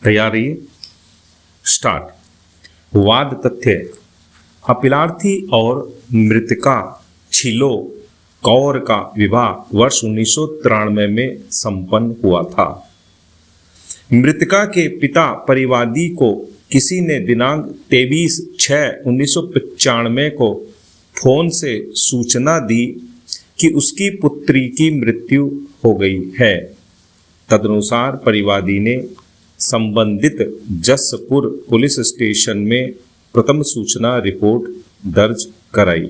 तैयारी स्टार्ट। वाद तथ्य। अपीलार्थी और मृतका छिलो कौर का विवाह वर्ष 1993 में संपन्न हुआ था। मृतका के पिता परिवादी को किसी ने दिनांक 23/6/1995 को फोन से सूचना दी कि उसकी पुत्री की मृत्यु हो गई है। तदनुसार परिवादी ने संबंधित जसपुर पुलिस स्टेशन में प्रथम सूचना रिपोर्ट दर्ज कराई।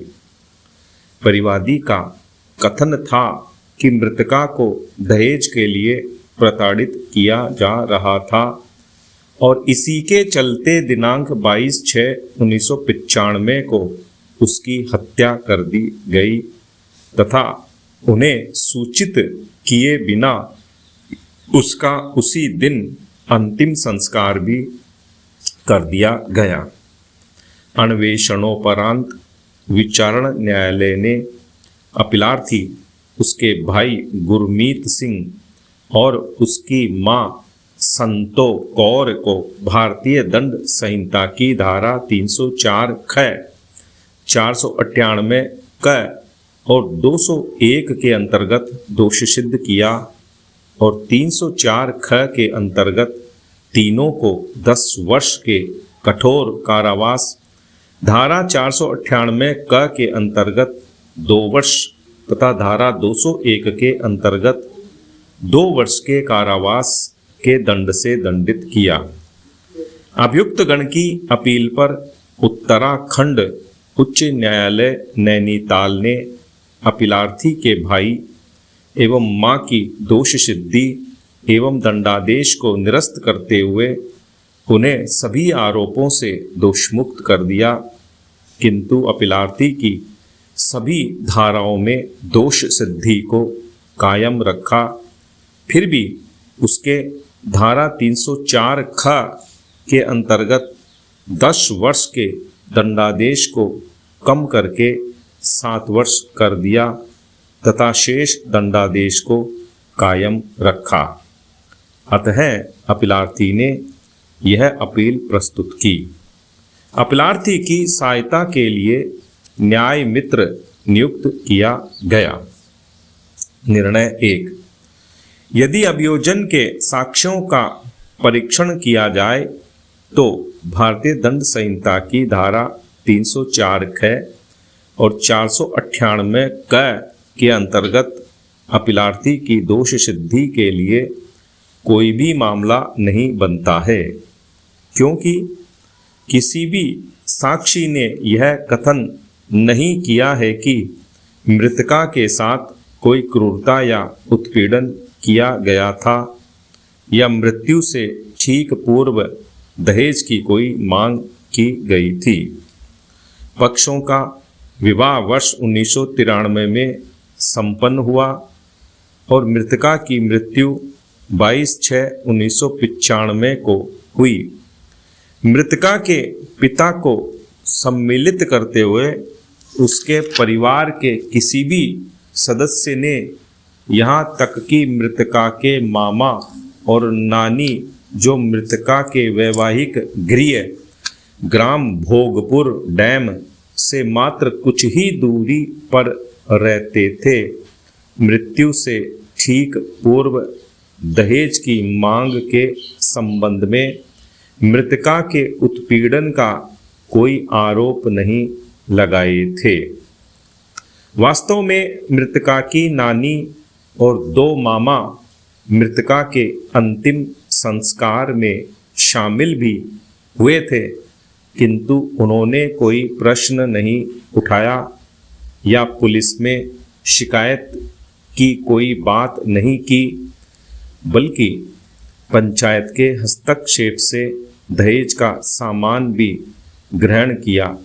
परिवादी का कथन था कि मृतका को दहेज के लिए प्रताड़ित किया जा रहा था और इसी के चलते दिनांक 22/6/1995 को उसकी हत्या कर दी गई तथा उन्हें सूचित किए बिना उसका उसी दिन अंतिम संस्कार भी कर दिया गया। अन्वेषणोपरांत विचारण न्यायालय ने अपीलार्थी, उसके भाई गुरमीत सिंह और उसकी मां संतो कौर को भारतीय दंड संहिता की धारा 304 ख, 498 क और 201 के अंतर्गत दोषी सिद्ध किया और 304 ख के अंतर्गत तीनों को 10 वर्ष के कठोर कारावास, धारा 498 क के अंतर्गत 2 वर्ष तथा धारा 201 के अंतर्गत 2 वर्ष के कारावास के दंड से दंडित किया। अभियुक्त गण की अपील पर उत्तराखंड उच्च न्यायालय नैनीताल ने अपीलार्थी के भाई एवं मां की दोष सिद्धि एवं दंडादेश को निरस्त करते हुए उन्हें सभी आरोपों से दोषमुक्त कर दिया, किंतु अपीलार्थी की सभी धाराओं में दोष सिद्धि को कायम रखा। फिर भी उसके धारा 304 ख के अंतर्गत 10 वर्ष के दंडादेश को कम करके 7 वर्ष कर दिया तथा शेष दंडादेश को कायम रखा। अतः अपीलार्थी ने यह अपील प्रस्तुत की। अपीलार्थी की सहायता के लिए न्याय मित्र नियुक्त किया गया। निर्णय 1। यदि अभियोजन के साक्ष्यों का परीक्षण किया जाए तो भारतीय दंड संहिता की धारा 304 ख और 498 क के अंतर्गत अपीलार्थी की दोष सिद्धि के लिए कोई भी मामला नहीं बनता है, क्योंकि किसी भी साक्षी ने यह कथन नहीं किया है कि मृतका के साथ कोई क्रूरता या उत्पीड़न किया गया था या मृत्यु से ठीक पूर्व दहेज की कोई मांग की गई थी। पक्षों का विवाह वर्ष 1993 में संपन्न हुआ और मृतका की मृत्यु 22/6/1995 को हुई। मृतका के पिता को सम्मिलित करते हुए उसके परिवार के किसी भी सदस्य ने यहाँ तक कि मृतका के मामा और नानी, जो मृतका के वैवाहिक गृह ग्राम भोगपुर डैम से मात्र कुछ ही दूरी पर रहते थे, मृत्यु से ठीक पूर्व दहेज की मांग के संबंध में मृतका के उत्पीड़न का कोई आरोप नहीं लगाए थे। वास्तव में मृतका की नानी और 2 मामा मृतका के अंतिम संस्कार में शामिल भी हुए थे, किंतु उन्होंने कोई प्रश्न नहीं उठाया या पुलिस में शिकायत की कोई बात नहीं की, बल्कि पंचायत के हस्तक्षेप से दहेज का सामान भी ग्रहण किया।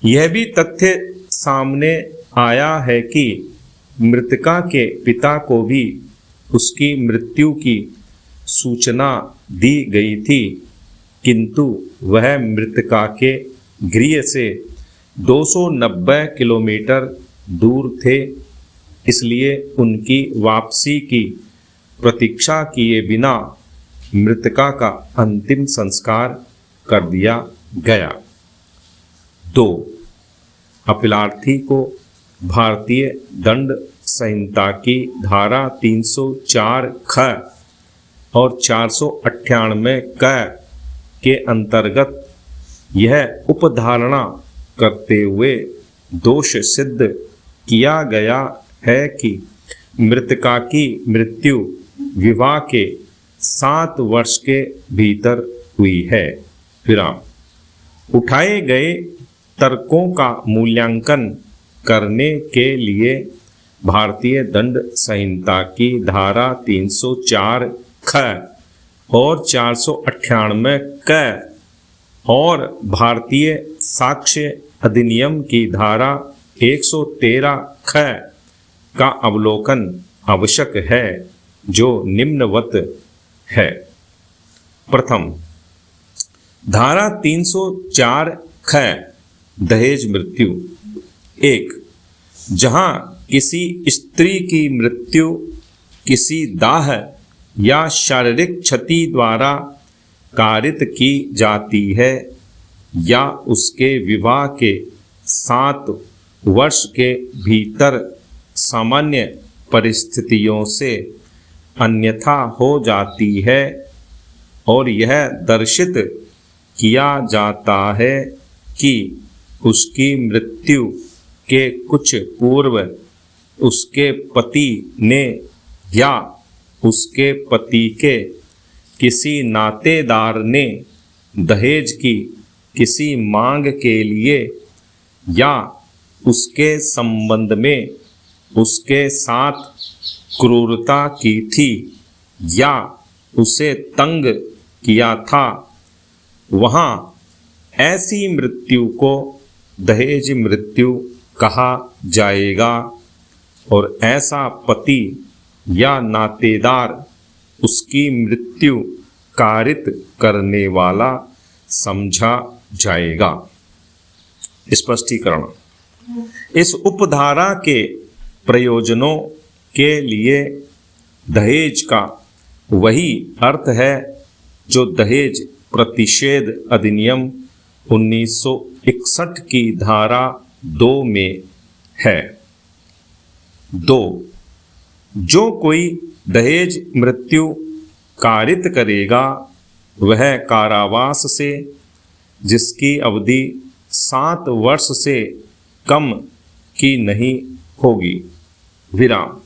यह भी तथ्य सामने आया है कि मृतका के पिता को भी उसकी मृत्यु की सूचना दी गई थी, किंतु वह मृतका के गृह से 290 किलोमीटर दूर थे, इसलिए उनकी वापसी की प्रतीक्षा किए बिना मृतका का अंतिम संस्कार कर दिया गया। 2. अपीलार्थी को भारतीय दंड संहिता की धारा 304 ख और 498 क के अंतर्गत यह उपधारणा करते हुए दोष सिद्ध किया गया है कि मृतका की मृत्यु विवाह के 7 वर्ष के भीतर हुई है। विराम। उठाए गए तर्कों का मूल्यांकन करने के लिए भारतीय दंड संहिता की धारा 304 ख और 498 क और भारतीय साक्ष्य अधिनियम की धारा 113 ख का अवलोकन आवश्यक है, जो निम्नवत है। प्रथम, धारा 304 ख दहेज मृत्यु। 1. जहां किसी स्त्री की मृत्यु किसी दाह या शारीरिक क्षति द्वारा कारित की जाती है या उसके विवाह के 7 वर्ष के भीतर सामान्य परिस्थितियों से अन्यथा हो जाती है और यह दर्शित किया जाता है कि उसकी मृत्यु के कुछ पूर्व उसके पति ने या उसके पति के किसी नातेदार ने दहेज की किसी मांग के लिए या उसके संबंध में उसके साथ क्रूरता की थी या उसे तंग किया था, वहाँ ऐसी मृत्यु को दहेज मृत्यु कहा जाएगा और ऐसा पति या नातेदार उसकी मृत्यु कारित करने वाला समझा जाएगा। स्पष्टीकरण। इस उपधारा के प्रयोजनों के लिए दहेज का वही अर्थ है जो दहेज प्रतिषेध अधिनियम 1961 की धारा 2 में है। 2. जो कोई दहेज मृत्यु कारित करेगा वह कारावास से जिसकी अवधि 7 वर्ष से कम की नहीं होगी। विराम।